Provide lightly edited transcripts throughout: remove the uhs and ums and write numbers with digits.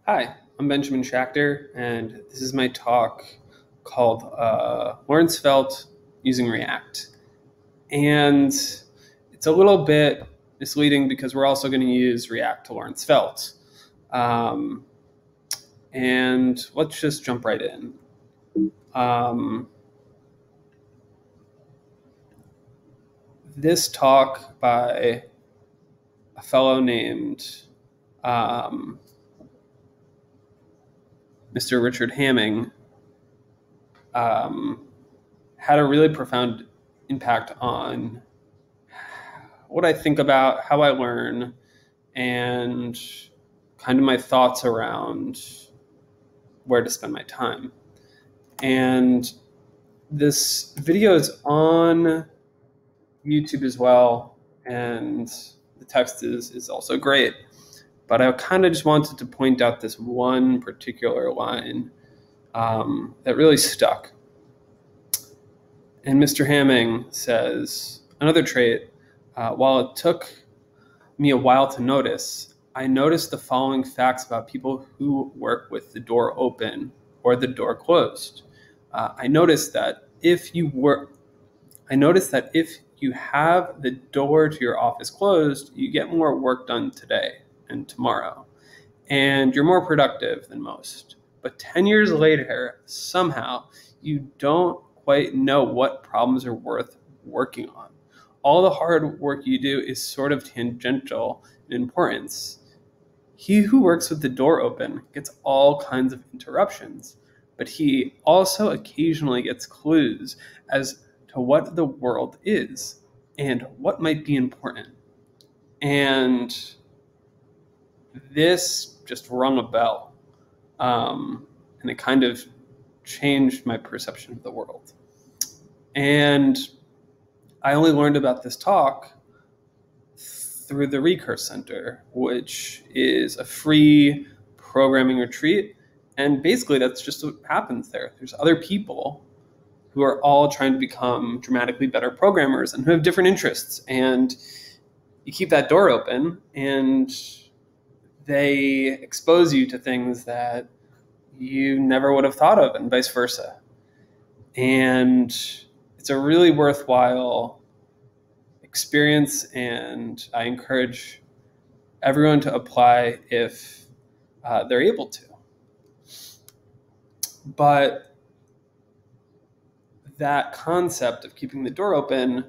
Hi, I'm Benjamin Schachter, and this is my talk called Learn Svelte using React. And it's a little bit misleading because we're also going to use React to learn Svelte. And let's just jump right in. This talk by a fellow named Mr. Richard Hamming had a really profound impact on what I think about, how I learn, and kind of my thoughts around where to spend my time. And this video is on YouTube as well, and the text is also great. But I kind of just wanted to point out this one particular line that really stuck. And Mr. Hamming says, another trait, while it took me a while to notice, I noticed the following facts about people who work with the door open or the door closed. I noticed that if you have the door to your office closed, you get more work done today and tomorrow, and you're more productive than most. But 10 years later, somehow, you don't quite know what problems are worth working on. All the hard work you do is sort of tangential in importance. He who works with the door open gets all kinds of interruptions, but he also occasionally gets clues as to what the world is and what might be important. And this just rung a bell, and it kind of changed my perception of the world. And I only learned about this talk through the Recurse Center, which is a free programming retreat. And basically, that's just what happens there. There's other people who are all trying to become dramatically better programmers and who have different interests. And you keep that door open, and they expose you to things that you never would have thought of, and vice versa. And it's a really worthwhile experience, and I encourage everyone to apply if they're able to. But that concept of keeping the door open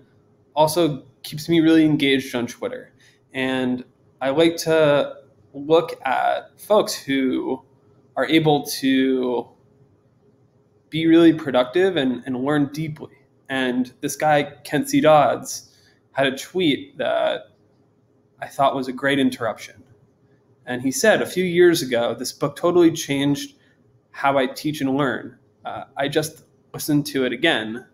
also keeps me really engaged on Twitter. And I like to look at folks who are able to be really productive and learn deeply. And this guy, Kent C. Dodds, had a tweet that I thought was a great interruption. And he said, a few years ago, this book totally changed how I teach and learn. I just listened to it again,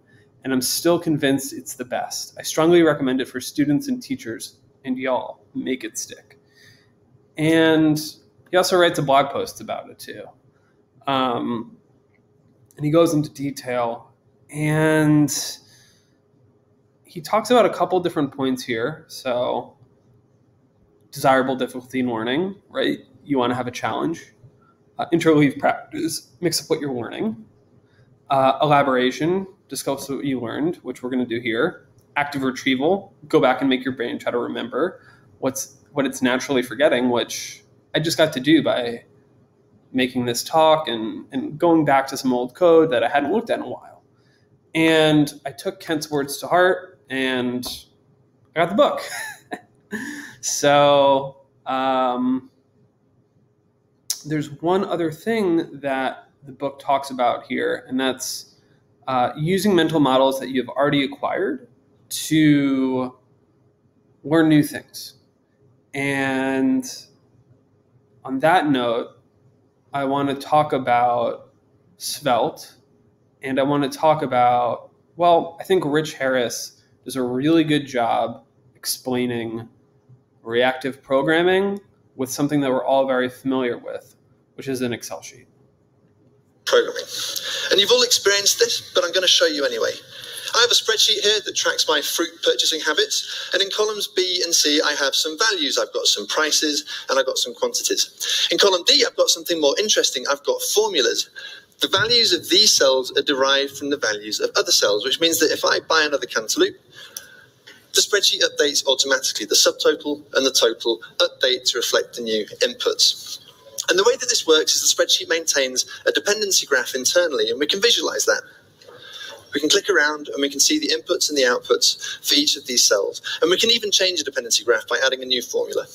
and I'm still convinced it's the best. I strongly recommend it for students and teachers, and y'all, make it stick. And he also writes a blog post about it too. And he goes into detail, and he talks about a couple different points here. So desirable difficulty in learning, right? You want to have a challenge. Interleave practice, mix up what you're learning. Elaboration, discuss what you learned, which we're going to do here. Active retrieval, go back and make your brain try to remember what it's naturally forgetting, which I just got to do by making this talk and going back to some old code that I hadn't looked at in a while. And I took Kent's words to heart, and I got the book. So there's one other thing that the book talks about here, and that's using mental models that you've already acquired to learn new things. And on that note, I want to talk about Svelte, and I want to talk about, well, I think Rich Harris does a really good job explaining reactive programming with something that we're all very familiar with, which is an Excel sheet. Programming. And you've all experienced this, but I'm going to show you anyway. I have a spreadsheet here that tracks my fruit purchasing habits, and in columns B and C I have some values. I've got some prices and I've got some quantities. In column D I've got something more interesting. I've got formulas. The values of these cells are derived from the values of other cells, which means that if I buy another cantaloupe, the spreadsheet updates automatically. The subtotal and the total update to reflect the new inputs. And the way that this works is the spreadsheet maintains a dependency graph internally, and we can visualize that. We can click around and we can see the inputs and the outputs for each of these cells. And we can even change a dependency graph by adding a new formula.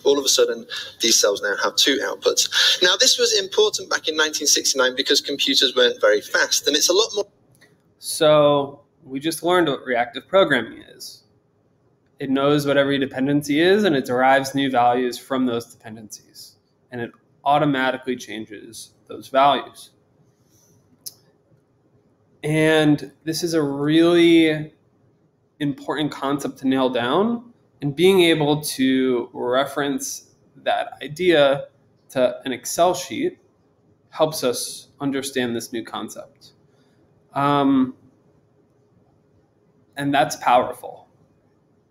All of a sudden, these cells now have two outputs. Now, this was important back in 1969 because computers weren't very fast, and it's a lot more. So we just learned what reactive programming is. It knows what every dependency is, and it derives new values from those dependencies. And it automatically changes those values. And this is a really important concept to nail down, and being able to reference that idea to an Excel sheet helps us understand this new concept. And that's powerful.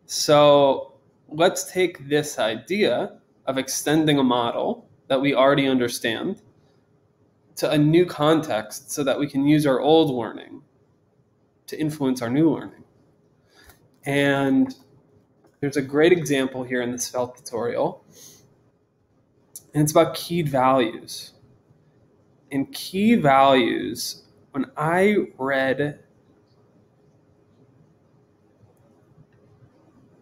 So let's take this idea of extending a model that we already understand to a new context so that we can use our old learning to influence our new learning. And there's a great example here in the Svelte tutorial, and it's about keyed values. And key values, when I read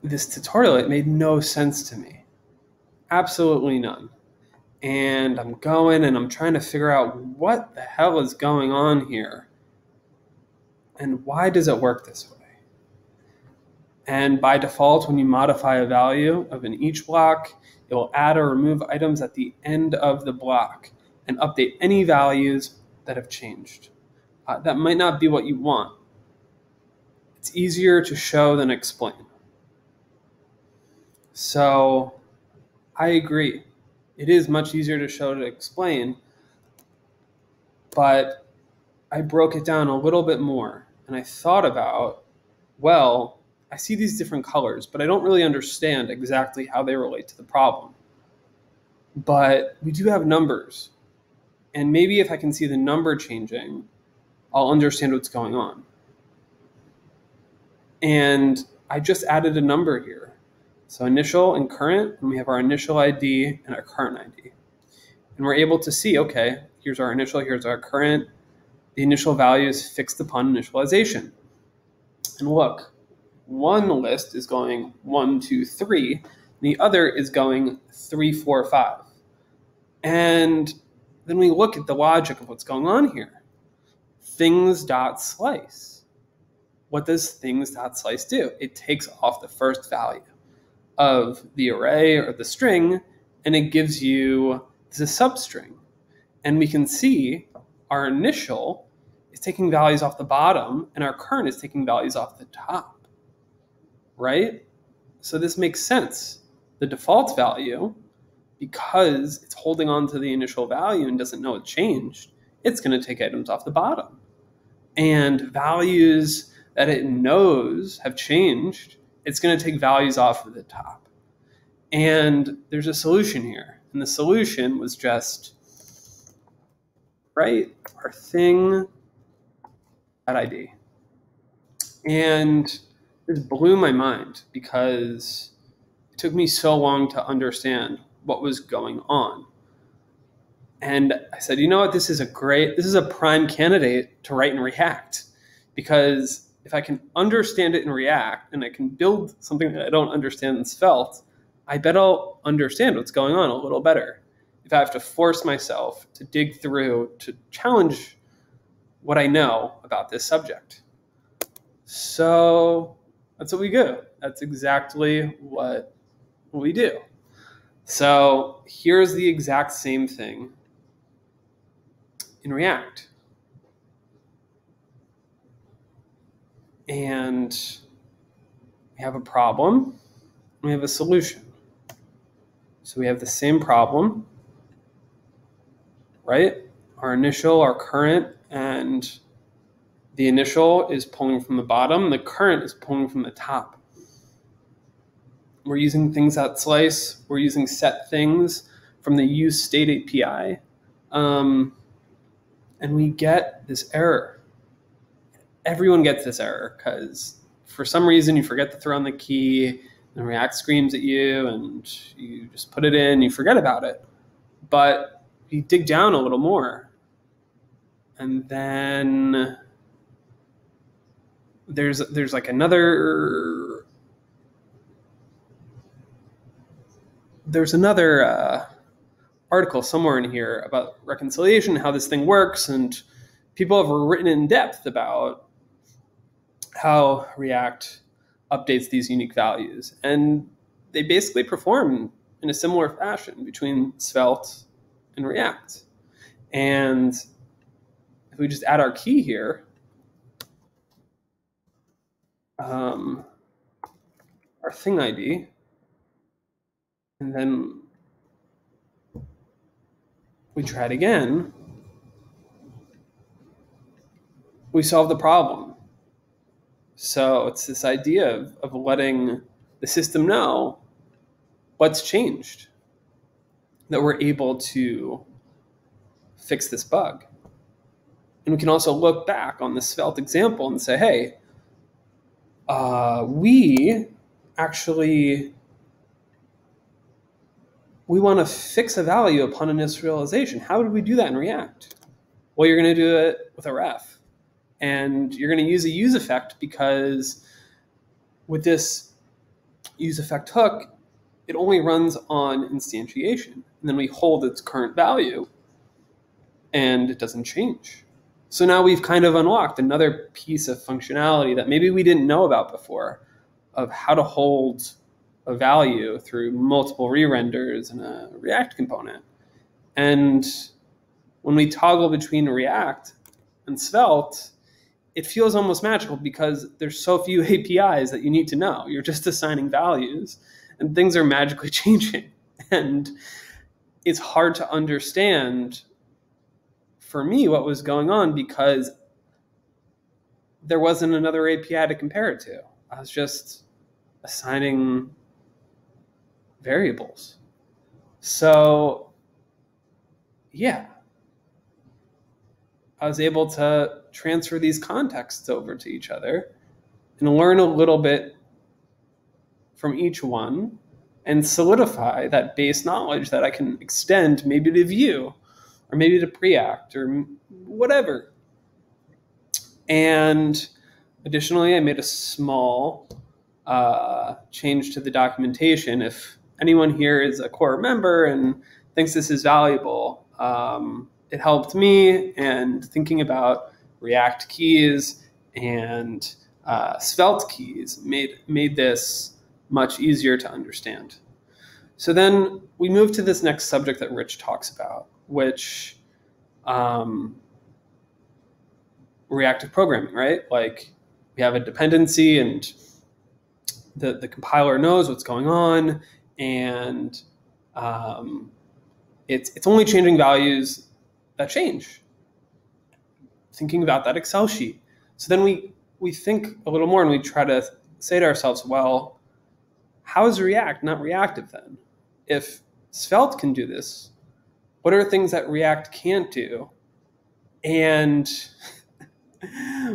this tutorial, it made no sense to me. Absolutely none. And I'm going and I'm trying to figure out what the hell is going on here and why does it work this way? And by default, when you modify a value of an each block, it will add or remove items at the end of the block and update any values that have changed. That might not be what you want. It's easier to show than explain. So I agree. It is much easier to show to explain, but I broke it down a little bit more and I thought about, well, I see these different colors, but I don't really understand exactly how they relate to the problem. But we do have numbers, and maybe if I can see the number changing, I'll understand what's going on. And I just added a number here. So initial and current, and we have our initial ID and our current ID. And we're able to see, okay, here's our initial, here's our current. The initial value is fixed upon initialization. And look, one list is going 1, 2, 3, and the other is going 3, 4, 5. And then we look at the logic of what's going on here. Things.slice. What does things.slice do? It takes off the first value of the array or the string, and it gives you the substring. And we can see our initial is taking values off the bottom, and our current is taking values off the top. Right? So this makes sense. The default value, because it's holding on to the initial value and doesn't know it changed, it's going to take items off the bottom. And values that it knows have changed, it's going to take values off of the top. And there's a solution here. And the solution was just, right, our thing at ID. And this blew my mind because it took me so long to understand what was going on. And I said, you know what, this is a prime candidate to write in React, because if I can understand it in React and I can build something that I don't understand in Svelte, I bet I'll understand what's going on a little better. If I have to force myself to dig through to challenge what I know about this subject. So that's what we do. That's exactly what we do. So here's the exact same thing in React. And we have a problem, and we have a solution. So we have the same problem, right? our initial, our current, and the initial is pulling from the bottom. The current is pulling from the top. We're using things that slice. We're using set things from the use state API. And we get this error. Everyone gets this error because for some reason you forget to throw in the key and React screams at you and you just put it in, you forget about it. But you dig down a little more and then there's like another article somewhere in here about reconciliation, how this thing works, and people have written in depth about how React updates these unique values. And they basically perform in a similar fashion between Svelte and React. And if we just add our key here, our thing ID, and then we try it again, we solve the problem. So it's this idea of letting the system know what's changed, that we're able to fix this bug. And we can also look back on the Svelte example and say, hey, we want to fix a value upon initialization. How did we do that in React? Well, you're going to do it with a ref. And you're going to use a use effect because with this use effect hook, it only runs on instantiation. And then we hold its current value and it doesn't change. So now we've kind of unlocked another piece of functionality that maybe we didn't know about before of how to hold a value through multiple re-renders in a React component. And when we toggle between React and Svelte, it feels almost magical because there's so few APIs that you need to know. You're just assigning values and things are magically changing. And it's hard to understand for me what was going on because there wasn't another API to compare it to. I was just assigning variables. So yeah, I was able to transfer these contexts over to each other and learn a little bit from each one and solidify that base knowledge that I can extend maybe to Vue or maybe to Preact or whatever. And additionally, I made a small change to the documentation. If anyone here is a core member and thinks this is valuable, it helped me, and thinking about React keys and Svelte keys made this much easier to understand. So then we move to this next subject that Rich talks about, which reactive programming, right? Like we have a dependency and the compiler knows what's going on, and it's only changing values that change. Thinking about that Excel sheet. So then we think a little more and we try to say to ourselves, well, how is React not reactive then? If Svelte can do this, what are things that React can't do? And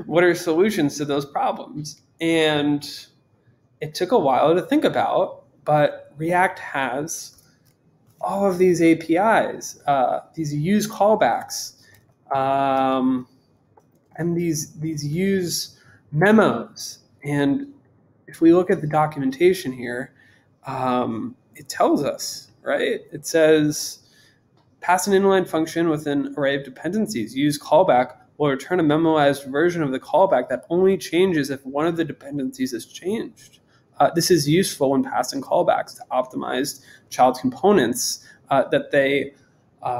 what are solutions to those problems? And it took a while to think about, but React has all of these APIs, these use callbacks, and these use memos. And if we look at the documentation here, it tells us, right? It says, pass an inline function with an array of dependencies. Use callback will return a memoized version of the callback that only changes if one of the dependencies is changed. This is useful when passing callbacks to optimize child components that they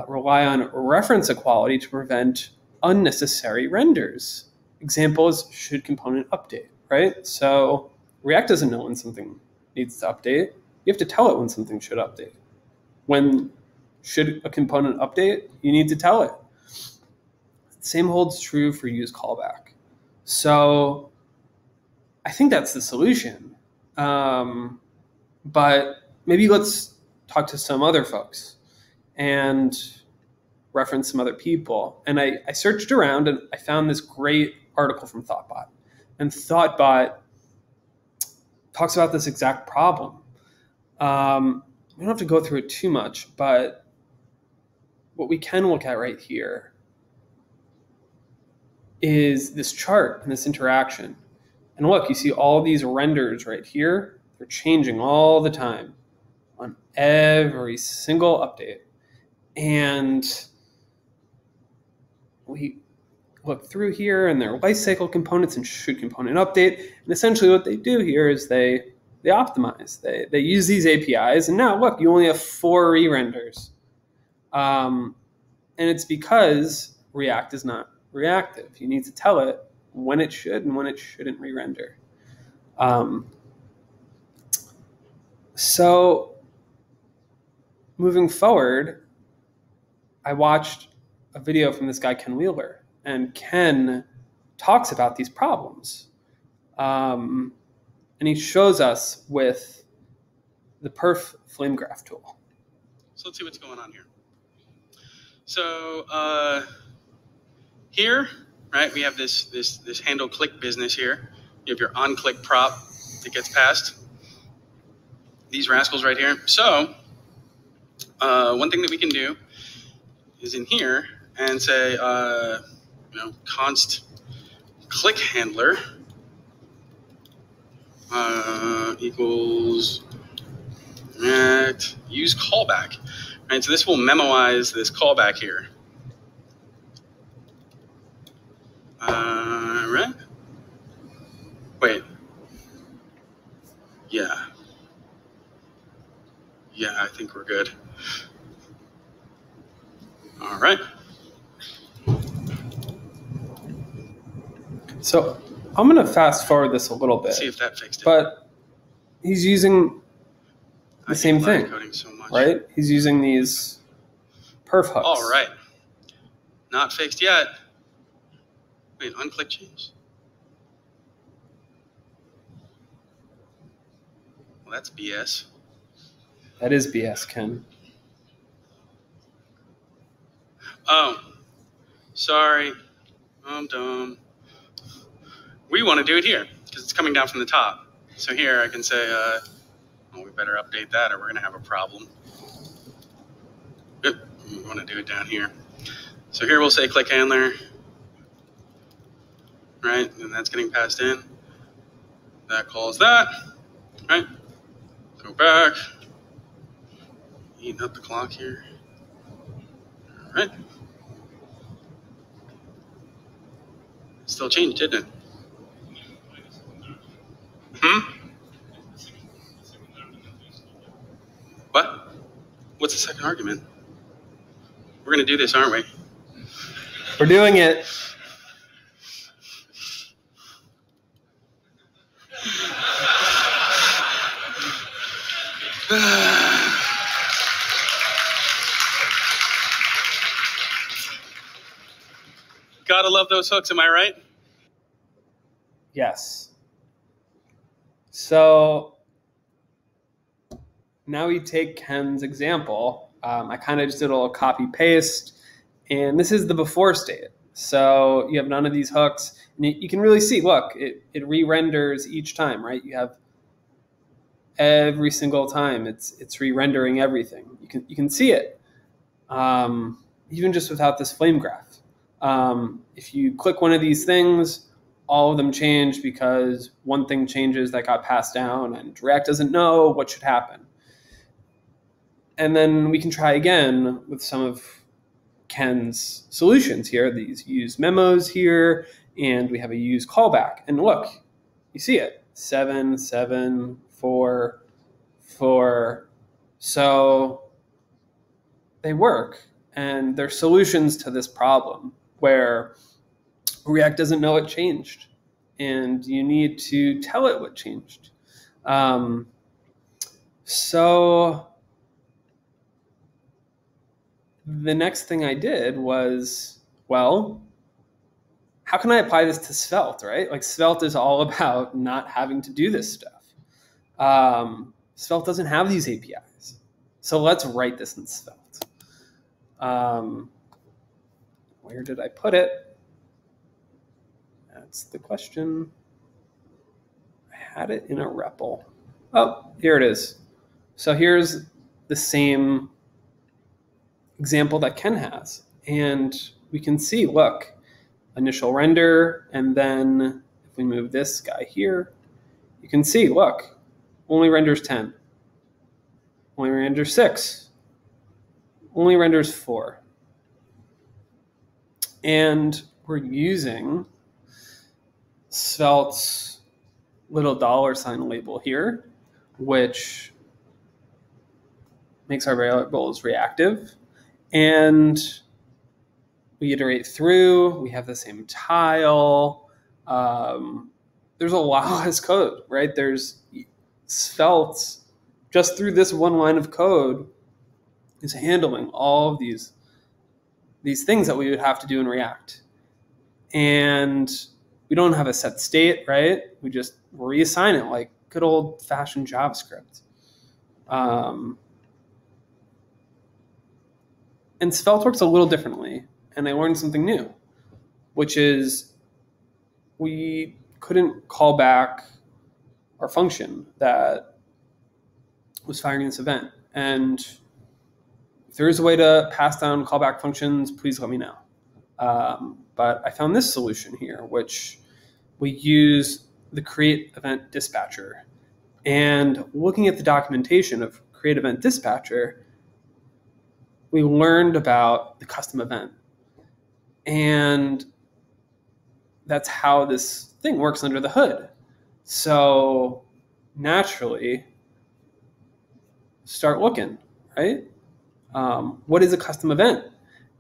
rely on reference equality to prevent unnecessary renders. Examples, should component update, right? So React doesn't know when something needs to update. You have to tell it when something should update. When should a component update, you need to tell it. Same holds true for use callback. So I think that's the solution. But maybe let's talk to some other folks and reference some other people. And I searched around and I found this great article from Thoughtbot. And Thoughtbot talks about this exact problem. We don't have to go through it too much, but what we can look at right here is this chart and this interaction. And look, you see all these renders right here. They're changing all the time on every single update. And we look through here and their lifecycle components and should component update. And essentially what they do here is they optimize. They use these APIs. And now look, you only have 4 re-renders. And it's because React is not reactive. You need to tell it when it should and when it shouldn't re-render. So moving forward, I watched a video from this guy, Ken Wheeler, and Ken talks about these problems. And he shows us with the perf flame graph tool. So let's see what's going on here. So here, right, we have this handle click business here. You have your on click prop that gets passed. These rascals right here. So one thing that we can do is in here and say, const click handler equals React use callback. Right, so this will memoize this callback here. Right? Wait. Yeah. Yeah, I think we're good. All right. So I'm going to fast forward this a little bit. See if that fixed it. But he's using the same thing, coding so much. Right? He's using these perf hooks. All right. Not fixed yet. Wait, unclick change. Well, that's BS. That is BS, Ken. Oh, sorry. I'm dumb. We want to do it here because it's coming down from the top. So here I can say, we better update that or we're going to have a problem. Good. We want to do it down here. So here we'll say click handler. Right, and that's getting passed in. That calls that. Right. Go back. Eating up the clock here. All right. Still changed, didn't it? What? What's the second argument? We're going to do this, aren't we? We're doing it. Gotta love those hooks, am I right? Yes. So now we take Ken's example. I kind of just did a little copy paste, and this is the before state. So you have none of these hooks, and you can really see, look, it re-renders each time, right? You have every single time it's re-rendering everything. You can see it, even just without this flame graph. If you click one of these things, all of them change because one thing changes that got passed down and React doesn't know what should happen. And then we can try again with some of Ken's solutions here. These use memos here, and we have a use callback. And look, you see it, 7, 7, 4, 4. So they work, and they're solutions to this problem where React doesn't know what changed, and you need to tell it what changed. So the next thing I did was, well, how can I apply this to Svelte, right? Like Svelte is all about not having to do this stuff. Svelte doesn't have these APIs. So let's write this in Svelte. Where did I put it? That's the question. I had it in a REPL. Oh, here it is. So here's the same example that Ken has. And we can see, look, initial render, and then if we move this guy here, you can see, look, only renders 10, only renders 6, only renders 4. And we're using Svelte's little $ label here, which makes our variables reactive. And we iterate through, we have the same tile. There's a lot less code, right? There's Svelte, just through this one line of code, is handling all of these things that we would have to do in React. And we don't have a set state, right? We just reassign it like good old-fashioned JavaScript. And Svelte works a little differently. And I learned something new, which is we couldn't call back our function that was firing this event. And if there is a way to pass down callback functions, please let me know. But I found this solution here, which we use the create event dispatcher. And looking at the documentation of create event dispatcher, we learned about the custom event. And that's how this thing works under the hood. So naturally, start looking, right? What is a custom event?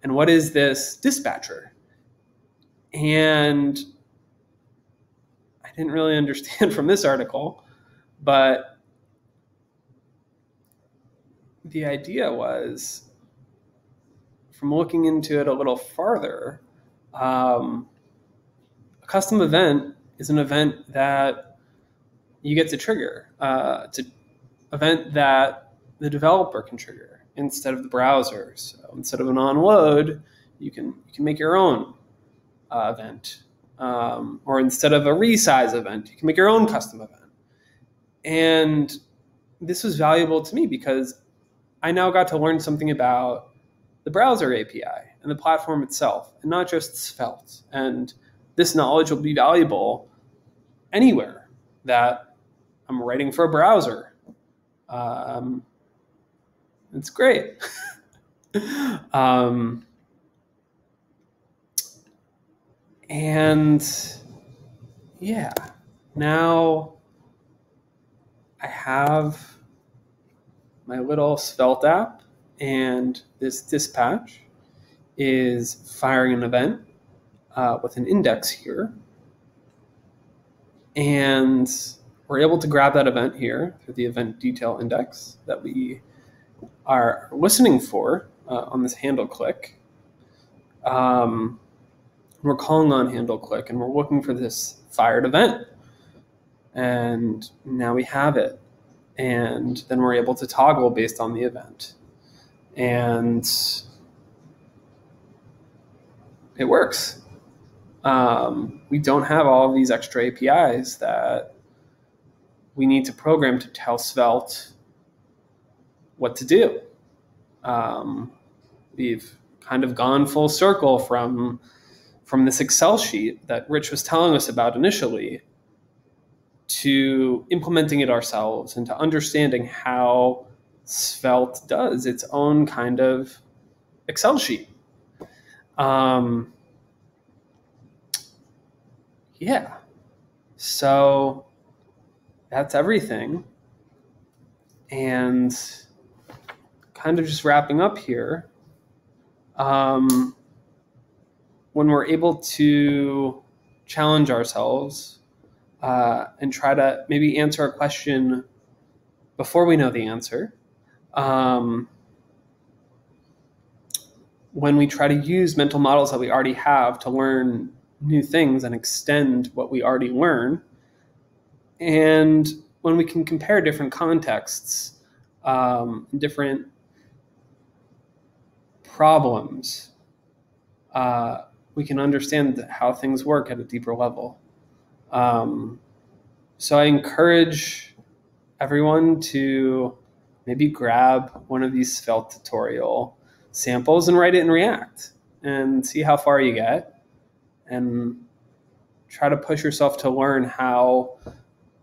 And what is this dispatcher? And I didn't really understand from this article, but the idea was, from looking into it a little farther, a custom event is an event that you get to trigger. It's an event that the developer can trigger instead of the browser. So instead of an onload, you can make your own event. Or instead of a resize event, you can make your own custom event. And this was valuable to me because I now got to learn something about the browser API and the platform itself, and not just Svelte. And this knowledge will be valuable anywhere that I'm writing for a browser. It's great. And yeah, now I have my little Svelte app, and this dispatch is firing an event with an index here. And we're able to grab that event here through the event detail index that we are listening for on this handle click. We're calling on handle click, and we're looking for this fired event. And now we have it. And then we're able to toggle based on the event. And it works. We don't have all of these extra APIs that we need to program to tell Svelte what to do. We've kind of gone full circle from this Excel sheet that Rich was telling us about initially to implementing it ourselves and to understanding how Svelte does its own kind of Excel sheet. Yeah, so that's everything. And kind of just wrapping up here, when we're able to challenge ourselves and try to maybe answer a question before we know the answer, when we try to use mental models that we already have to learn new things and extend what we already learn. And when we can compare different contexts, different problems, we can understand how things work at a deeper level. So I encourage everyone to maybe grab one of these Svelte tutorial samples and write it in React and see how far you get, and try to push yourself to learn how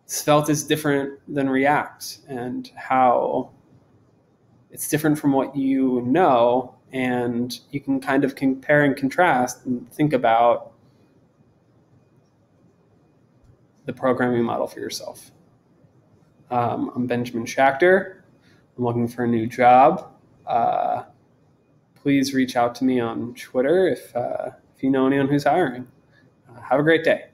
Svelte is different than React and how it's different from what you know, and you can kind of compare and contrast and think about the programming model for yourself. I'm Benjamin Schachter. I'm looking for a new job. Please reach out to me on Twitter if you know anyone who's hiring. Have a great day.